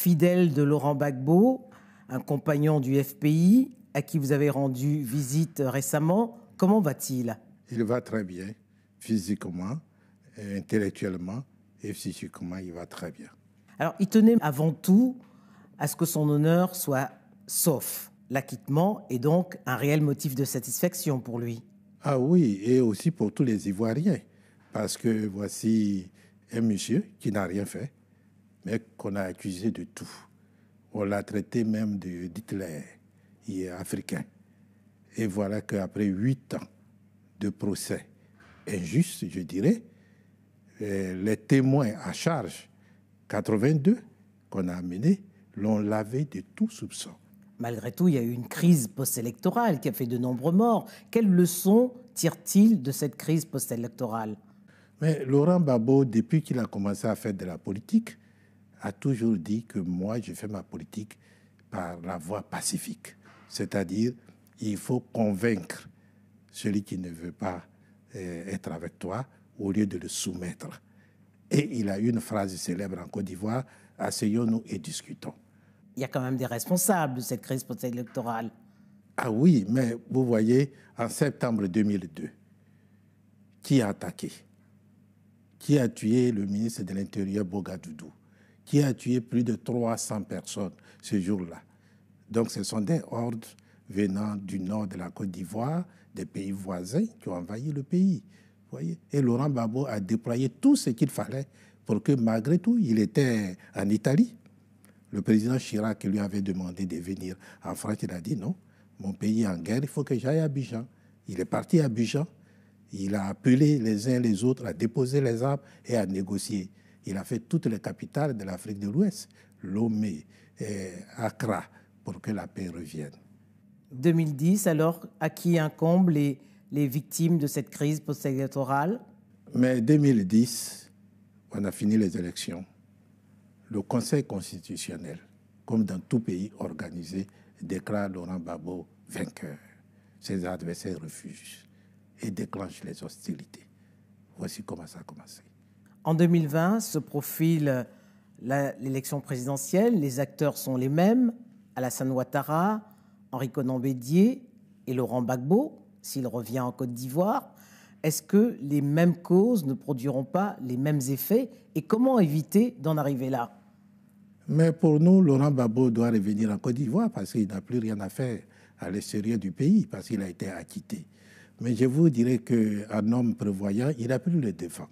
fidèle de Laurent Gbagbo, un compagnon du FPI, à qui vous avez rendu visite récemment. Comment va-t-il? Il va très bien, physiquement, intellectuellement et psychiquement, il va très bien. Alors, il tenait avant tout à ce que son honneur soit sauf. L'acquittement est donc un réel motif de satisfaction pour lui. Ah oui, et aussi pour tous les Ivoiriens, parce que voici un monsieur qui n'a rien fait, mais qu'on a accusé de tout. On l'a traité même d'Hitler, il est africain. Et voilà qu'après 8 ans de procès injustes, je dirais, les témoins à charge, 82 qu'on a amenés, l'ont lavé de tout soupçon. Malgré tout, il y a eu une crise post-électorale qui a fait de nombreux morts. Quelles leçons tire-t-il de cette crise post-électorale? Mais Laurent Gbagbo, depuis qu'il a commencé à faire de la politique, a toujours dit que moi, je fais ma politique par la voie pacifique. C'est-à-dire, il faut convaincre celui qui ne veut pas être avec toi au lieu de le soumettre. Et il a une phrase célèbre en Côte d'Ivoire, « Asseyons-nous et discutons ». Il y a quand même des responsables de cette crise post-électorale. Ah oui, mais vous voyez, en septembre 2002, qui a attaqué? Qui a tué le ministre de l'Intérieur, Bogadoudou? Qui a tué plus de 300 personnes ce jour-là? Donc ce sont des hordes venant du nord de la Côte d'Ivoire, des pays voisins qui ont envahi le pays. Vous voyez? Et Laurent Gbagbo a déployé tout ce qu'il fallait pour que malgré tout, il était en Italie. Le président Chirac lui avait demandé de venir en France. Il a dit non, mon pays est en guerre, il faut que j'aille à Abidjan. Il est parti à Abidjan. Il a appelé les uns les autres à déposer les armes et à négocier. Il a fait toutes les capitales de l'Afrique de l'Ouest, Lomé, Accra, pour que la paix revienne. 2010, alors, à qui incombent les victimes de cette crise post-électorale? Mais 2010, on a fini les élections. Le Conseil constitutionnel, comme dans tout pays organisé, déclare Laurent Gbagbo vainqueur. Ses adversaires refusent et déclenchent les hostilités. Voici comment ça a commencé. En 2020, se profile l'élection présidentielle. Les acteurs sont les mêmes, Alassane Ouattara, Henri Konan Bédié et Laurent Gbagbo, s'il revient en Côte d'Ivoire. Est-ce que les mêmes causes ne produiront pas les mêmes effets? Et comment éviter d'en arriver là? Mais pour nous, Laurent Gbagbo doit revenir en Côte d'Ivoire parce qu'il n'a plus rien à faire à l'extérieur du pays, parce qu'il a été acquitté. Mais je vous dirais qu'un homme prévoyant, il a pris le devant.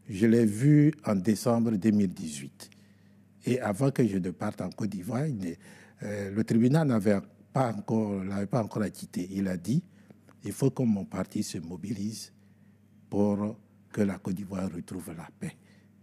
Je l'ai vu en décembre 2018. Et avant que je ne parte en Côte d'Ivoire, le tribunal n'avait pas encore acquitté. Il a dit, il faut que mon parti se mobilise pour que la Côte d'Ivoire retrouve la paix.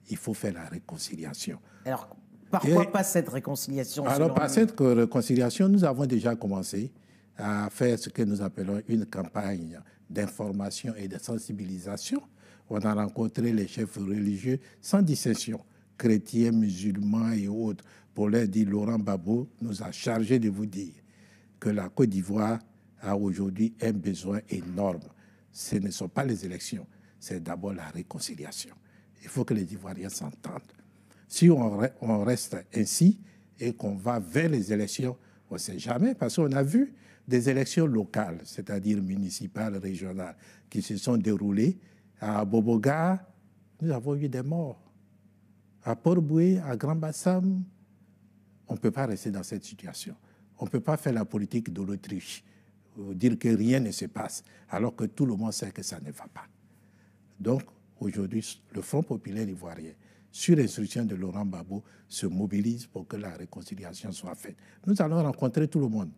Il faut faire la réconciliation. Alors, par quoi passe cette réconciliation? Alors, par cette réconciliation, nous avons déjà commencé à faire ce que nous appelons une campagne d'information et de sensibilisation. On a rencontré les chefs religieux sans distinction, chrétiens, musulmans et autres, pour leur dire, Laurent Gbagbo nous a chargé de vous dire que la Côte d'Ivoire a aujourd'hui un besoin énorme. Ce ne sont pas les élections, c'est d'abord la réconciliation. Il faut que les Ivoiriens s'entendent. Si on reste ainsi et qu'on va vers les élections, on ne sait jamais, parce qu'on a vu des élections locales, c'est-à-dire municipales, régionales, qui se sont déroulées. À Boboga, nous avons eu des morts. À Port-Boué, à Grand-Bassam, on ne peut pas rester dans cette situation. On ne peut pas faire la politique de l'autruche, dire que rien ne se passe, alors que tout le monde sait que ça ne va pas. Donc, aujourd'hui, le Front populaire ivoirien, sur l'instruction de Laurent Gbagbo, se mobilise pour que la réconciliation soit faite. Nous allons rencontrer tout le monde.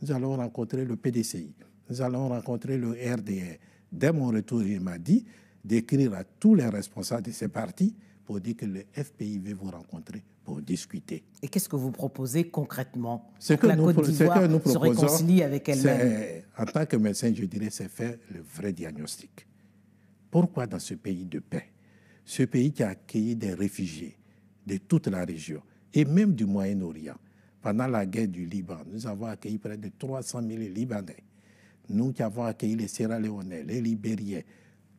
Nous allons rencontrer le PDCI. Nous allons rencontrer le RDR. Dès mon retour, il m'a dit d'écrire à tous les responsables de ces partis pour dire que le FPI veut vous rencontrer pour discuter. Et qu'est-ce que vous proposez concrètement pour que la Côte d'Ivoire se réconcilie avec elle-même? En tant que médecin, je dirais, c'est faire le vrai diagnostic. Pourquoi dans ce pays de paix, ce pays qui a accueilli des réfugiés de toute la région et même du Moyen-Orient, pendant la guerre du Liban, nous avons accueilli près de 300 000 Libanais. Nous qui avons accueilli les Sierra-Léonais, les Libériens.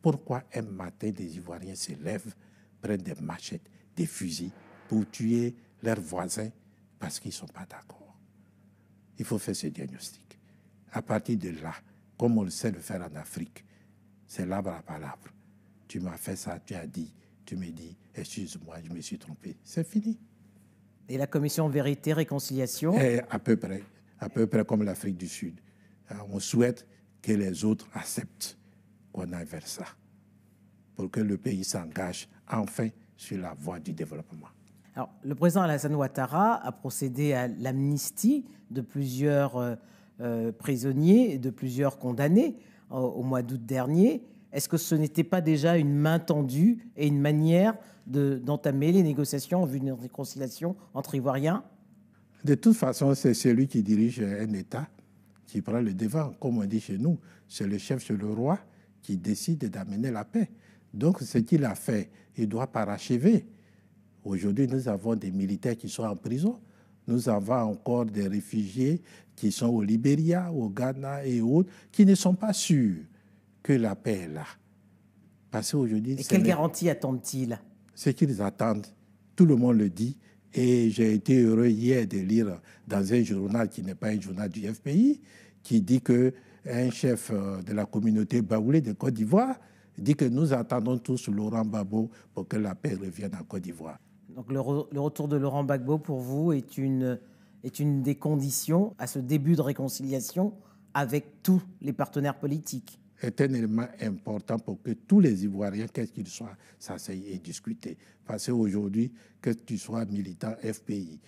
Pourquoi un matin des Ivoiriens se lèvent, prennent des machettes, des fusils pour tuer leurs voisins parce qu'ils ne sont pas d'accord. Il faut faire ce diagnostic. À partir de là, comme on le sait le faire en Afrique, c'est l'arbre à palabre. Tu m'as fait ça, tu as dit, tu me dis, excuse-moi, je me suis trompé. C'est fini. Et la commission Vérité-Réconciliation? Et à peu près comme l'Afrique du Sud. On souhaite que les autres acceptent qu'on aille vers ça, pour que le pays s'engage enfin sur la voie du développement. Alors, le président Alassane Ouattara a procédé à l'amnistie de plusieurs prisonniers et de plusieurs condamnés au mois d'août dernier. Est-ce que ce n'était pas déjà une main tendue et une manière d'entamer les négociations en vue d'une réconciliation entre Ivoiriens? De toute façon, c'est celui qui dirige un État qui prend le devant. Comme on dit chez nous, c'est le chef, c'est le roi qui décide d'amener la paix. Donc, ce qu'il a fait, il doit parachever. Aujourd'hui, nous avons des militaires qui sont en prison. Nous avons encore des réfugiés qui sont au Libéria, au Ghana et autres, qui ne sont pas sûrs que la paix est là. Parce qu'aujourd'hui... Et quelle garantie attendent-ils? Ce qu'ils attendent, tout le monde le dit. Et j'ai été heureux hier de lire dans un journal qui n'est pas un journal du FPI, qui dit qu'un chef de la communauté baoulée de Côte d'Ivoire dit que nous attendons tous Laurent Gbagbo pour que la paix revienne en Côte d'Ivoire. Donc le retour de Laurent Gbagbo, pour vous, est une des conditions à ce début de réconciliation avec tous les partenaires politiques. Est un élément important pour que tous les Ivoiriens, quels qu'ils soient, s'asseyent et discutent. Parce qu'aujourd'hui, que tu sois militant FPI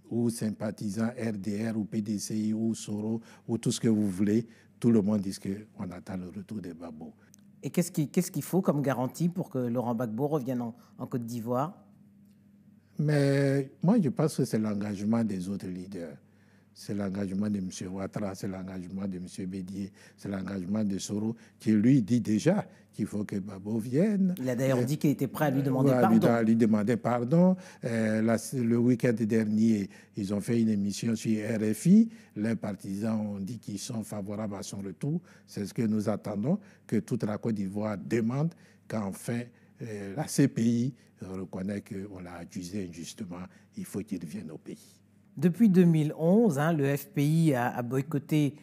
ou sympathisant RDR ou PDCI ou Soro ou tout ce que vous voulez, tout le monde dit qu'on attend le retour de Gbagbo. Et qu'est-ce qu'il faut comme garantie pour que Laurent Gbagbo revienne en Côte d'Ivoire? Mais moi, je pense que c'est l'engagement des autres leaders. C'est l'engagement de M. Ouattara, c'est l'engagement de M. Bédié, c'est l'engagement de Soro, qui lui dit déjà qu'il faut que Gbagbo vienne. Il a d'ailleurs dit qu'il était prêt à lui demander pardon. À lui demander pardon. Le week-end dernier, ils ont fait une émission sur RFI. Les partisans ont dit qu'ils sont favorables à son retour. C'est ce que nous attendons, que toute la Côte d'Ivoire demande qu'enfin la CPI reconnaît qu'on l'a accusé injustement. Il faut qu'il revienne au pays. Depuis 2011, le FPI a boycotté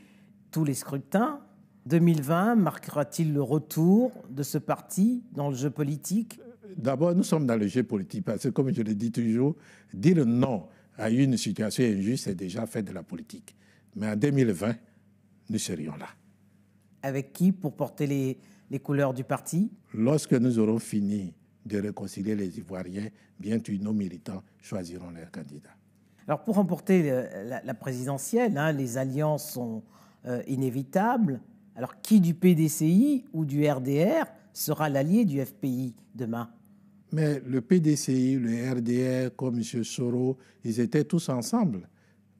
tous les scrutins. 2020 marquera-t-il le retour de ce parti dans le jeu politique? D'abord, nous sommes dans le jeu politique parce que, comme je le dis toujours, dire non à une situation injuste, c'est déjà faire de la politique. Mais en 2020, nous serions là. Avec qui pour porter les couleurs du parti? Lorsque nous aurons fini de réconcilier les Ivoiriens, bientôt nos militants choisiront leurs candidats. Alors, pour remporter la présidentielle, les alliances sont inévitables. Alors, qui du PDCI ou du RDR sera l'allié du FPI demain? Mais le PDCI, le RDR, comme M. Soro, ils étaient tous ensemble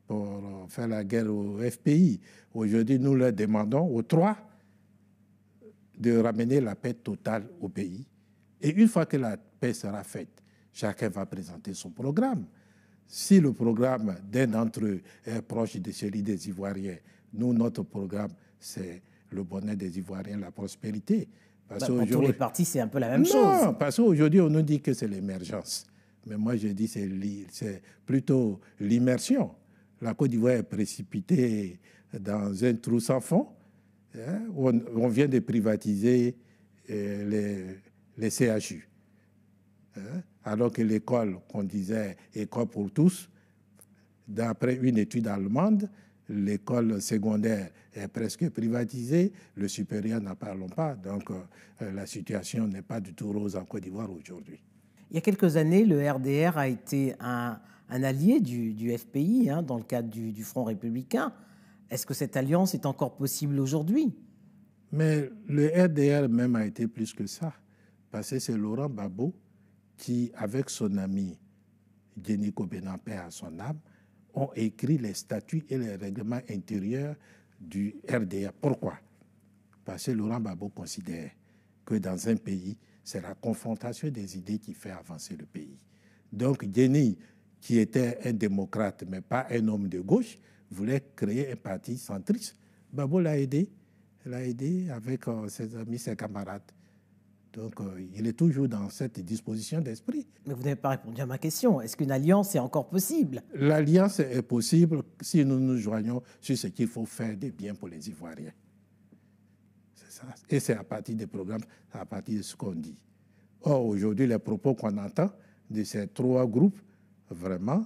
pour faire la guerre au FPI. Aujourd'hui, nous leur demandons aux trois de ramener la paix totale au pays. Et une fois que la paix sera faite, chacun va présenter son programme. Si le programme d'un d'entre eux est proche de celui des Ivoiriens, nous, notre programme, c'est le bonheur des Ivoiriens, la prospérité. Pour tous les partis, c'est un peu la même chose. Non, parce qu'aujourd'hui, on nous dit que c'est l'émergence. Mais moi, je dis que c'est plutôt l'immersion. La Côte d'Ivoire est précipitée dans un trou sans fond. On vient de privatiser les CHU. Alors que l'école, qu'on disait école pour tous, d'après une étude allemande, l'école secondaire est presque privatisée, le supérieur n'en parlons pas. Donc la situation n'est pas du tout rose en Côte d'Ivoire aujourd'hui. Il y a quelques années, le RDR a été un allié du FPI dans le cadre du Front républicain. Est-ce que cette alliance est encore possible aujourd'hui? Mais le RDR même a été plus que ça, parce que c'est Laurent Gbagbo qui, avec son ami Denis Kobenampé à son âme, ont écrit les statuts et les règlements intérieurs du RDR. Pourquoi? Parce que Laurent Gbagbo considère que dans un pays, c'est la confrontation des idées qui fait avancer le pays. Donc Denis, qui était un démocrate, mais pas un homme de gauche, voulait créer un parti centriste. Gbagbo l'a aidé avec ses amis, ses camarades. Donc, il est toujours dans cette disposition d'esprit. Mais vous n'avez pas répondu à ma question. Est-ce qu'une alliance est encore possible? L'alliance est possible si nous nous joignons sur ce qu'il faut faire de bien pour les Ivoiriens. C'est ça. Et c'est à partir des programmes, à partir de ce qu'on dit. Or, aujourd'hui, les propos qu'on entend de ces trois groupes, vraiment,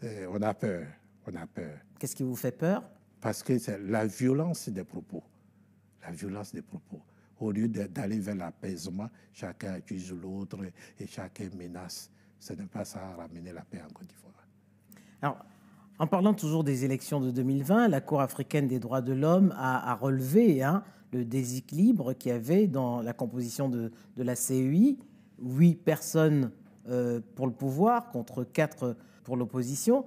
on a peur. On a peur. Qu'est-ce qui vous fait peur? Parce que c'est la violence des propos. La violence des propos. Au lieu d'aller vers l'apaisement, chacun accuse l'autre et chacun menace. Ce n'est pas ça à ramener la paix en Côte d'Ivoire. Alors, en parlant toujours des élections de 2020, la Cour africaine des droits de l'homme a relevé le déséquilibre qu'il y avait dans la composition de la CEI. 8 personnes pour le pouvoir contre 4 pour l'opposition.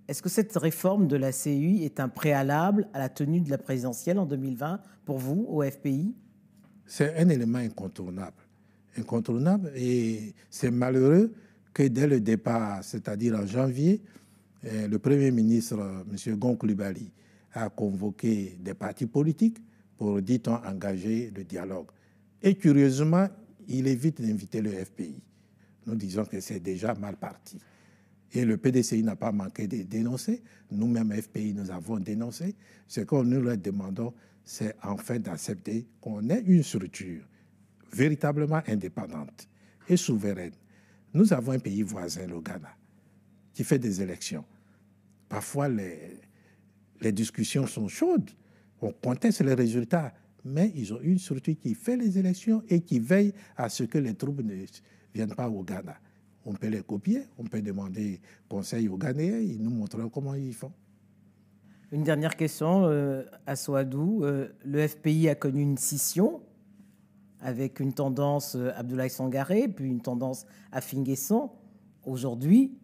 Est-ce que cette réforme de la CEI est un préalable à la tenue de la présidentielle en 2020 pour vous, au FPI? C'est un élément incontournable. Incontournable, et c'est malheureux que dès le départ, c'est-à-dire en janvier, le Premier ministre, M. Gon Coulibaly, a convoqué des partis politiques pour, dit-on, engager le dialogue. Et curieusement, il évite d'inviter le FPI. Nous disons que c'est déjà mal parti. Et le PDCI n'a pas manqué de dénoncer. Nous-mêmes, FPI, nous avons dénoncé. Ce que nous leur demandons, c'est enfin d'accepter qu'on ait une structure véritablement indépendante et souveraine. Nous avons un pays voisin, le Ghana, qui fait des élections. Parfois, les discussions sont chaudes. On conteste les résultats, mais ils ont une structure qui fait les élections et qui veille à ce que les troupes ne viennent pas au Ghana. On peut les copier, on peut demander conseil aux Ghanéens, ils nous montreront comment ils font. Une dernière question à Souadou. Le FPI a connu une scission avec une tendance Abdoulaye Sangaré, puis une tendance Afin Guesson. Aujourd'hui,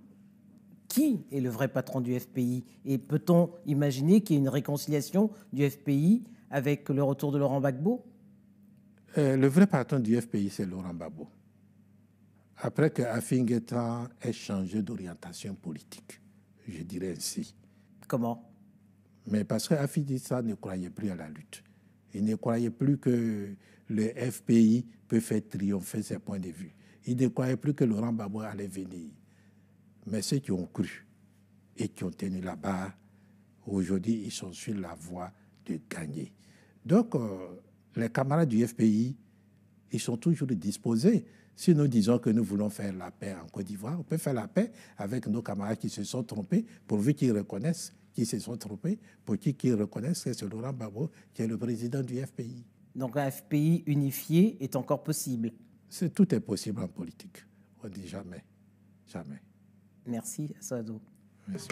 qui est le vrai patron du FPI? Et peut-on imaginer qu'il y ait une réconciliation du FPI avec le retour de Laurent Gbagbo? Le vrai patron du FPI, c'est Laurent Gbagbo. Après que Afin Guesson ait changé d'orientation politique, je dirais ainsi. Comment? Mais parce que Afin Guesson ne croyait plus à la lutte. Il ne croyait plus que le FPI peut faire triompher ses points de vue. Il ne croyait plus que Laurent Gbagbo allait venir. Mais ceux qui ont cru et qui ont tenu la barre, aujourd'hui, ils sont sur la voie de gagner. Donc, les camarades du FPI, ils sont toujours disposés. Si nous disons que nous voulons faire la paix en Côte d'Ivoire, on peut faire la paix avec nos camarades qui se sont trompés, pourvu qu'ils reconnaissent qu'ils se sont trompés, pour qu'ils reconnaissent que c'est Laurent Gbagbo qui est le président du FPI. Donc un FPI unifié est encore possible? Tout est possible en politique. On ne dit jamais. Jamais. Merci, Souadou. Merci.